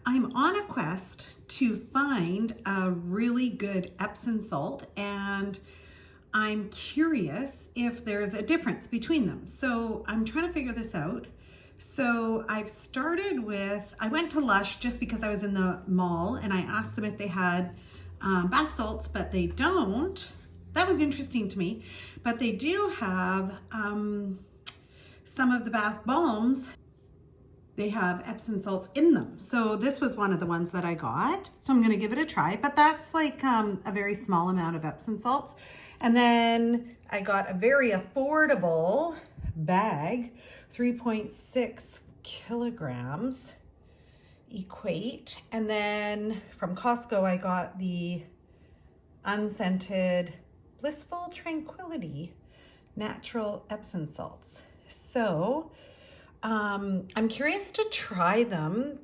I'm on a quest to find a really good Epsom salt, and I'm curious if there's a difference between them. So I'm trying to figure this out. So I've started with, I went to Lush just because I was in the mall and I asked them if they had bath salts, but they don't. That was interesting to me, but they do have some of the bath balms. They have Epsom salts in them. So this was one of the ones that I got. So I'm gonna give it a try, but that's like a very small amount of Epsom salts. And then I got a very affordable bag, 3.6 kilograms equate. And then from Costco, I got the unscented Blissful Tranquility natural Epsom salts. So I'm curious to try them.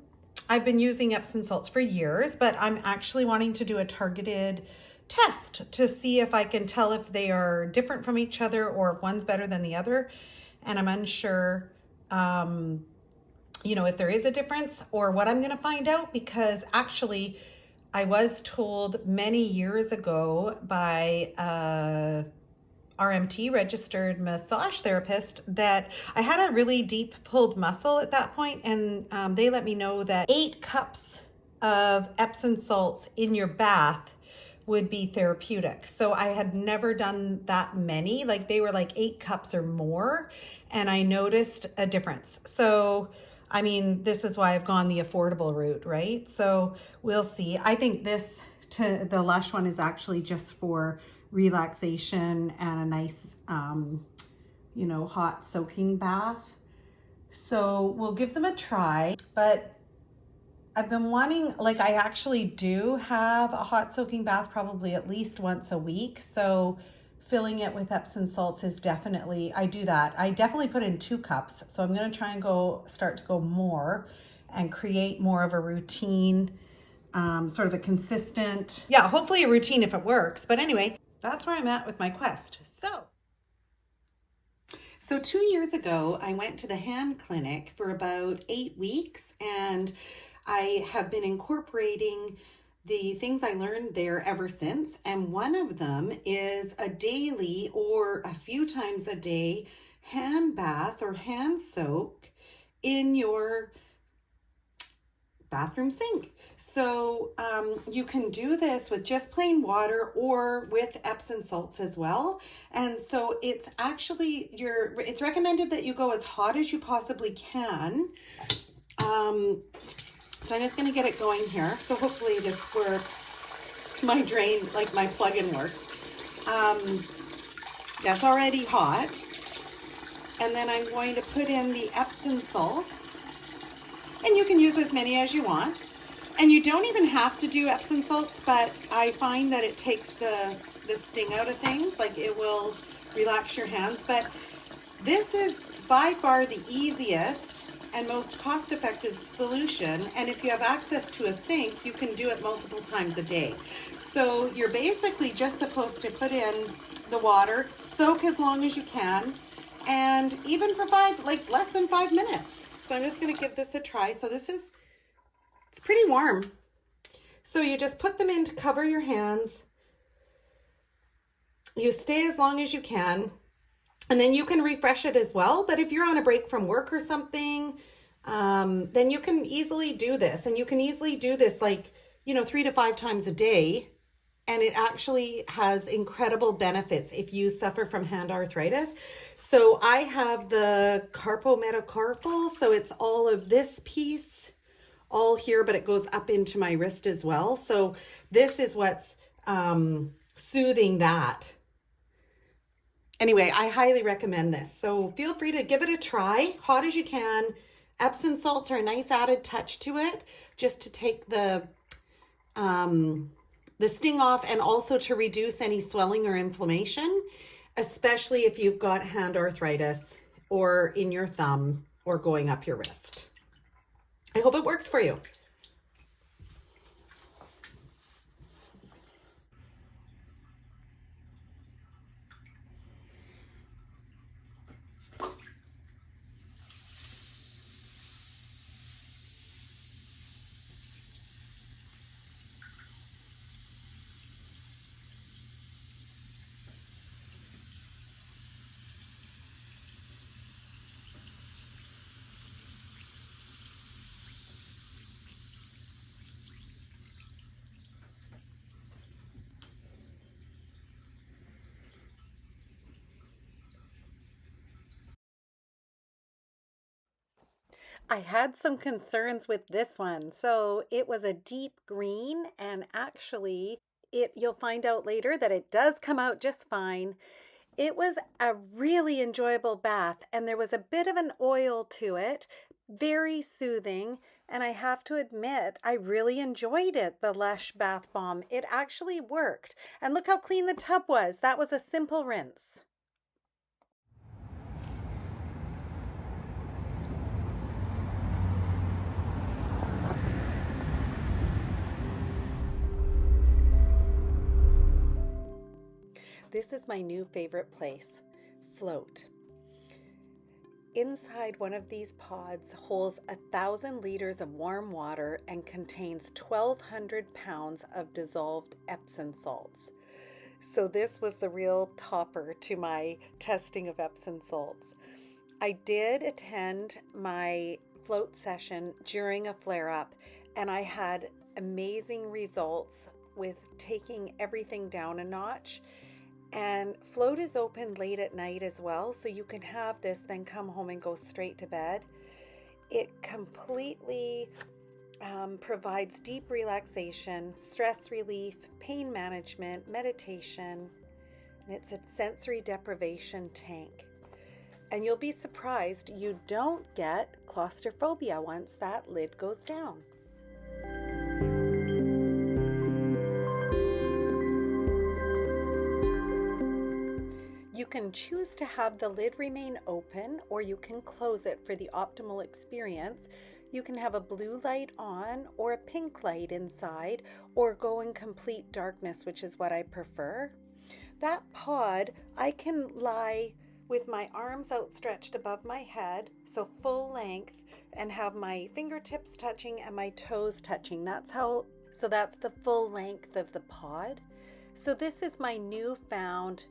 I've been using Epsom salts for years, but I'm actually wanting to do a targeted test to see if I can tell if they are different from each other or if one's better than the other. And I'm unsure, if there is a difference or what I'm going to find out, because actually I was told many years ago by RMT, registered massage therapist, that I had a really deep pulled muscle at that point, and they let me know that 8 cups of Epsom salts in your bath would be therapeutic. So I had never done that many, like they were like 8 cups or more, and I noticed a difference. So I mean, this is why I've gone the affordable route, right? So we'll see. I think the Lush one is actually just for relaxation and a nice, hot soaking bath. So we'll give them a try, but I've been wanting, like I actually do have a hot soaking bath probably at least once a week. So filling it with Epsom salts is definitely, I do that. I definitely put in 2 cups. So I'm going to try and start to go more and create more of a routine, sort of a consistent, hopefully a routine if it works. But anyway, that's where I'm at with my quest. So 2 years ago, I went to the hand clinic for about 8 weeks, and I have been incorporating the things I learned there ever since. And one of them is a daily or a few times a day hand bath or hand soak in your bathroom sink. So you can do this with just plain water or with Epsom salts as well. And so it's actually it's recommended that you go as hot as you possibly can. So I'm just going to get it going here. So hopefully this works. My drain, like my plug-in works. That's already hot. And then I'm going to put in the Epsom salts. And you can use as many as you want. And you don't even have to do Epsom salts, but I find that it takes the sting out of things. Like it will relax your hands. But this is by far the easiest and most cost-effective solution. And if you have access to a sink, you can do it multiple times a day. So you're basically just supposed to put in the water, soak as long as you can, and even for less than 5 minutes. So I'm just going to give this a try. So it's pretty warm. So you just put them in to cover your hands. You stay as long as you can. And then you can refresh it as well. But if you're on a break from work or something, then you can easily do this. And you can easily do this 3 to 5 times a day. And it actually has incredible benefits if you suffer from hand arthritis. So I have the carpometacarpal. So it's all of this piece all here, but it goes up into my wrist as well. So this is what's soothing that. Anyway, I highly recommend this. So feel free to give it a try, hot as you can. Epsom salts are a nice added touch to it, just to take the sting off and also to reduce any swelling or inflammation, especially if you've got hand arthritis or in your thumb or going up your wrist. I hope it works for you. I had some concerns with this one. So it was a deep green, and actually, you'll find out later that it does come out just fine. It was a really enjoyable bath, and there was a bit of an oil to it, very soothing. And I have to admit, I really enjoyed it, the Lush Bath Bomb. It actually worked. And look how clean the tub was. That was a simple rinse. This is my new favorite place, Float. Inside one of these pods holds 1,000 liters of warm water and contains 1,200 pounds of dissolved Epsom salts. So this was the real topper to my testing of Epsom salts. I did attend my float session during a flare-up, and I had amazing results with taking everything down a notch. And float is open late at night as well, so you can have this, then come home and go straight to bed. It completely provides deep relaxation, stress relief, pain management, meditation, and it's a sensory deprivation tank. And you'll be surprised you don't get claustrophobia once that lid goes down. You can choose to have the lid remain open, or you can close it for the optimal experience. You can have a blue light on or a pink light inside, or go in complete darkness, which is what I prefer. That pod, I can lie with my arms outstretched above my head, so full length, and have my fingertips touching and my toes touching. That's the full length of the pod. So this is my newfound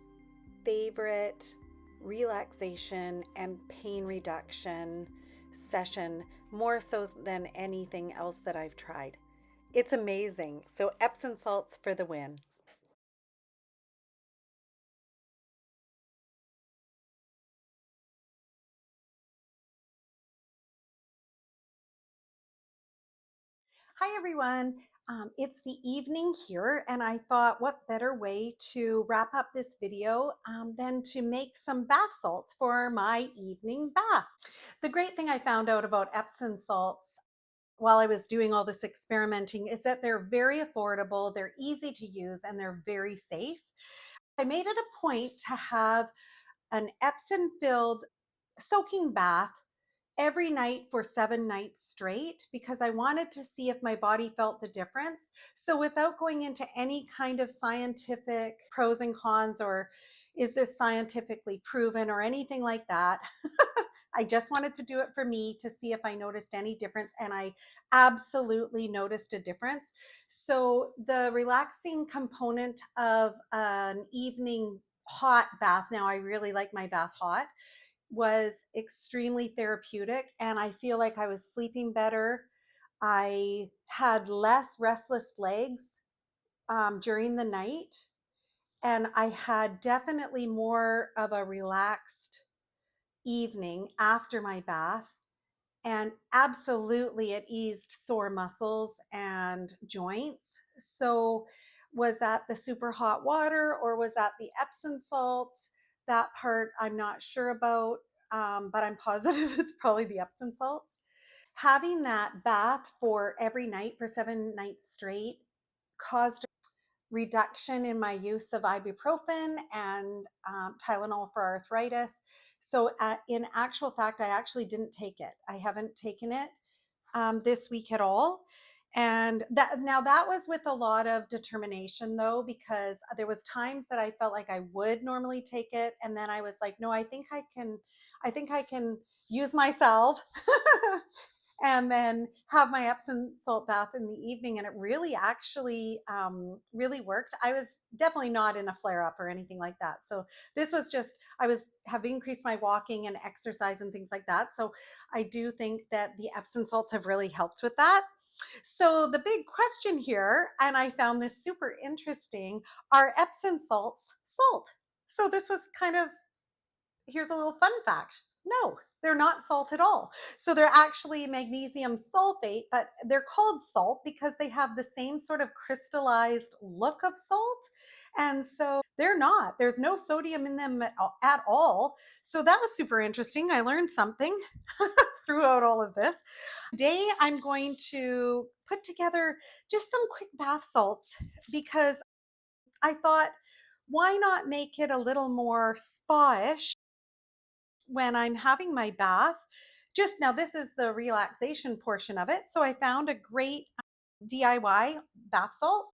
favorite relaxation and pain reduction session, more so than anything else that I've tried. It's amazing. So Epsom salts for the win. Hi, everyone. It's the evening here, and I thought what better way to wrap up this video than to make some bath salts for my evening bath. The great thing I found out about Epsom salts while I was doing all this experimenting is that they're very affordable, they're easy to use, and they're very safe. I made it a point to have an Epsom filled soaking bath every night for 7 nights straight because I wanted to see if my body felt the difference. So without going into any kind of scientific pros and cons, or is this scientifically proven or anything like that, I just wanted to do it for me to see if I noticed any difference, and I absolutely noticed a difference. So the relaxing component of an evening hot bath, now I really like my bath hot, was extremely therapeutic, and I feel like I was sleeping better. I had less restless legs during the night, and I had definitely more of a relaxed evening after my bath. And absolutely, it eased sore muscles and joints. So, was that the super hot water or was that the Epsom salts? That part I'm not sure about, but I'm positive it's probably the Epsom salts. Having that bath for every night for 7 nights straight caused reduction in my use of ibuprofen and Tylenol for arthritis. So, in actual fact, I actually didn't take it. I haven't taken it this week at all. And that was with a lot of determination though, because there was times that I felt like I would normally take it, and then I was like, no, I think I can use myself and then have my Epsom salt bath in the evening. And it really actually really worked. I was definitely not in a flare up or anything like that. So this was just, have increased my walking and exercise and things like that. So I do think that the Epsom salts have really helped with that. So the big question here, and I found this super interesting, are Epsom salts salt? So this was kind of, here's a little fun fact. No, They're not salt at all. So they're actually magnesium sulfate, but they're called salt because they have the same sort of crystallized look of salt. And so they're not. There's no sodium in them at all. So that was super interesting. I learned something throughout all of this. Today, I'm going to put together just some quick bath salts because I thought, why not make it a little more spa-ish when I'm having my bath? Just now, this is the relaxation portion of it. So I found a great DIY bath salt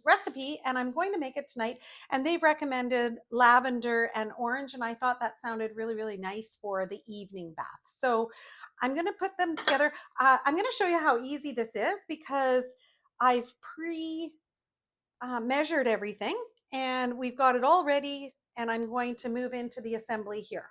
recipe and I'm going to make it tonight. And they've recommended lavender and orange. And I thought that sounded really, really nice for the evening bath. So I'm going to put them together. I'm going to show you how easy this is because I've measured everything and we've got it all ready. And I'm going to move into the assembly here.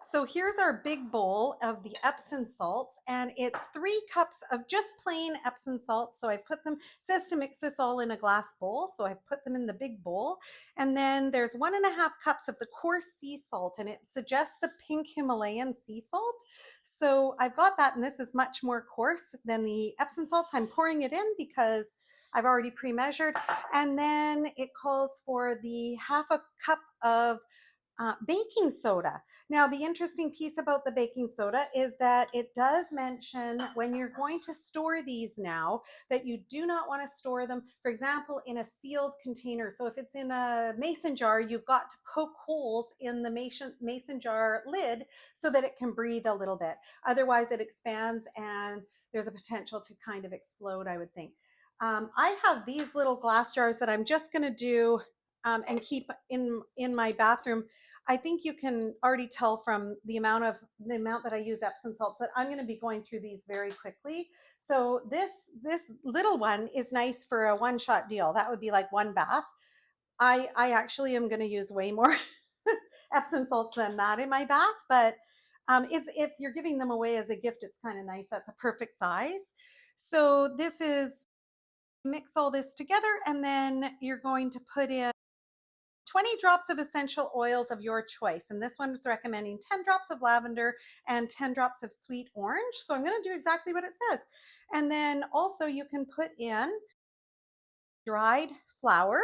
So here's our big bowl of the Epsom salts, and it's 3 cups of just plain Epsom salts. So I put them, it says to mix this all in a glass bowl. So I put them in the big bowl. And then there's 1.5 cups of the coarse sea salt, and it suggests the pink Himalayan sea salt. So I've got that, and this is much more coarse than the Epsom salts. I'm pouring it in because I've already pre-measured. And then it calls for the 1/2 cup of baking soda. Now, the interesting piece about the baking soda is that it does mention when you're going to store these now that you do not want to store them, for example, in a sealed container. So if it's in a mason jar, you've got to poke holes in the mason jar lid so that it can breathe a little bit. Otherwise, it expands and there's a potential to kind of explode, I would think. I have these little glass jars that I'm just going to do and keep in my bathroom. I think you can already tell from the amount that I use Epsom salts that I'm going to be going through these very quickly. So this little one is nice for a one-shot deal. That would be like one bath. I actually am going to use way more Epsom salts than that in my bath, but if you're giving them away as a gift, it's kind of nice. That's a perfect size. So this is mix all this together, and then you're going to put in 20 drops of essential oils of your choice. And this one's recommending 10 drops of lavender and 10 drops of sweet orange. So I'm going to do exactly what it says. And then also you can put in dried flowers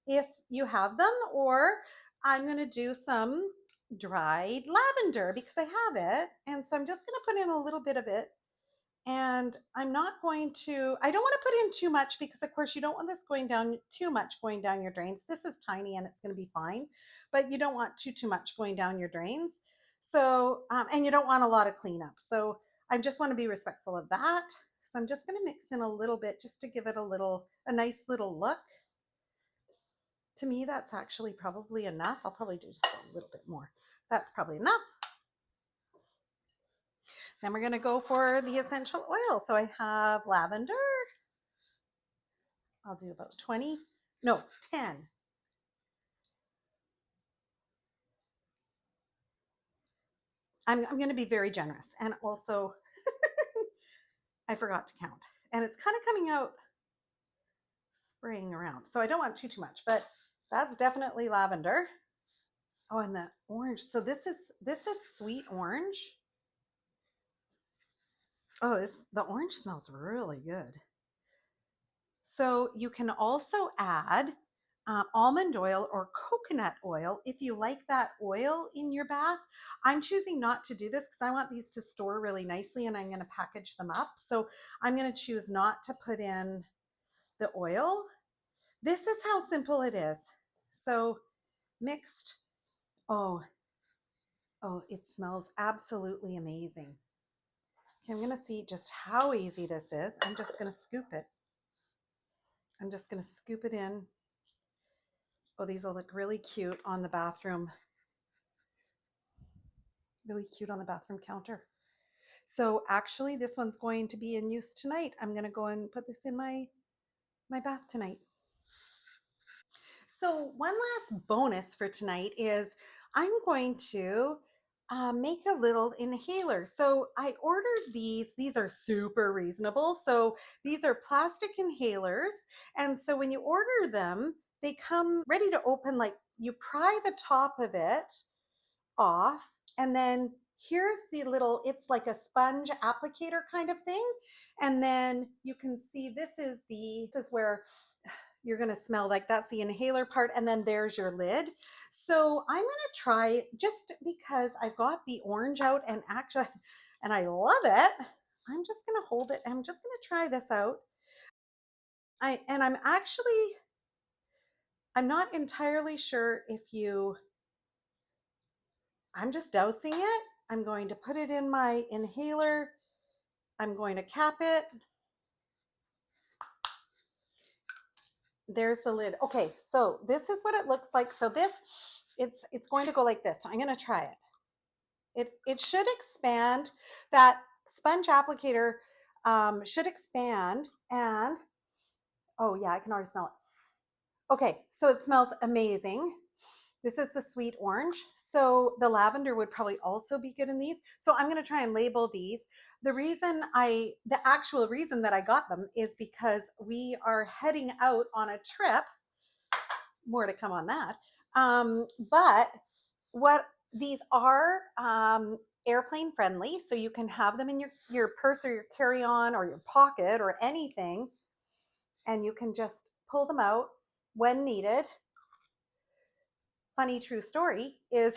if you have them, or I'm going to do some dried lavender because I have it. And so I'm just going to put in a little bit of it. And I'm not going to, I don't want to put in too much because of course you don't want this going down too much going down your drains. This is tiny and it's going to be fine, but you don't want too much going down your drains. So, and you don't want a lot of cleanup. So I just want to be respectful of that. So I'm just going to mix in a little bit just to give it a nice little look. To me, that's actually probably enough. I'll probably do just a little bit more. That's probably enough. Then we're going to go for the essential oil. So I have lavender. I'll do about 20, no, 10. I'm going to be very generous. And also, I forgot to count. And it's kind of coming out spraying around. So I don't want too much, but that's definitely lavender. Oh, and the orange. So this is sweet orange. Oh, the orange smells really good. So you can also add almond oil or coconut oil if you like that oil in your bath. I'm choosing not to do this because I want these to store really nicely and I'm going to package them up. So I'm going to choose not to put in the oil. This is how simple it is. So mixed. Oh, it smells absolutely amazing. Okay, I'm going to see just how easy this is. I'm just going to scoop it. I'm just going to scoop it in. Oh, these will look really cute on the bathroom. Really cute on the bathroom counter. So actually this one's going to be in use tonight. I'm going to go and put this in my bath tonight. So one last bonus for tonight is I'm going to make a little inhaler. So I ordered these. These are super reasonable. So these are plastic inhalers. And so when you order them, they come ready to open, like you pry the top of it off. And then here's the little, it's like a sponge applicator kind of thing. And then you can see this is where you're going to smell, like that's the inhaler part. And then there's your lid. So I'm going to try, just because I've got the orange out and actually, and I love it. I'm just going to hold it. I'm just going to try this out. I'm not entirely sure if I'm just dousing it. I'm going to put it in my inhaler. I'm going to cap it. There's the lid. Okay, so this is what it looks like. So it's going to go like this. So I'm going to try it. It should expand. That sponge applicator should expand. And oh yeah, I can already smell it. Okay, so it smells amazing. This is the sweet orange. So the lavender would probably also be good in these. So I'm going to try and label these. The actual reason that I got them is because we are heading out on a trip. More to come on that. But what these are, airplane friendly. So you can have them in your purse or your carry-on or your pocket or anything. And you can just pull them out when needed. Funny true story is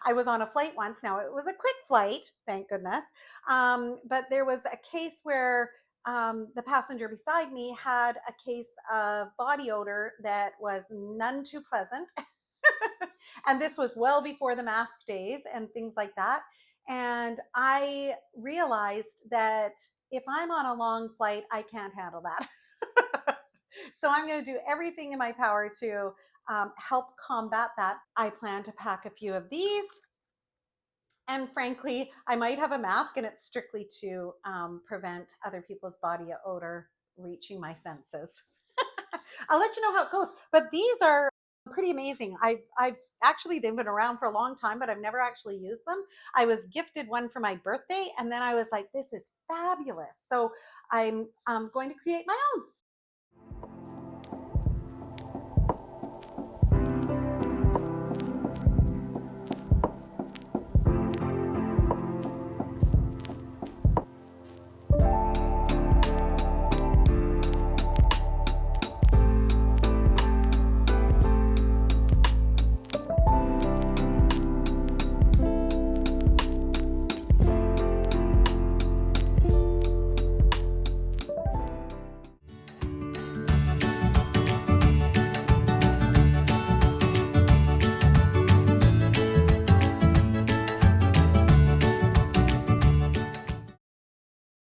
I was on a flight once. Now it was a quick flight, thank goodness. But there was a case where the passenger beside me had a case of body odor that was none too pleasant. And this was well before the mask days and things like that. And I realized that if I'm on a long flight, I can't handle that. So I'm going to do everything in my power to help combat that. I plan to pack a few of these. And frankly, I might have a mask, and it's strictly to prevent other people's body odor reaching my senses. I'll let you know how it goes. But these are pretty amazing. I've actually, they've been around for a long time, but I've never actually used them. I was gifted one for my birthday, and then I was like, this is fabulous. So I'm going to create my own.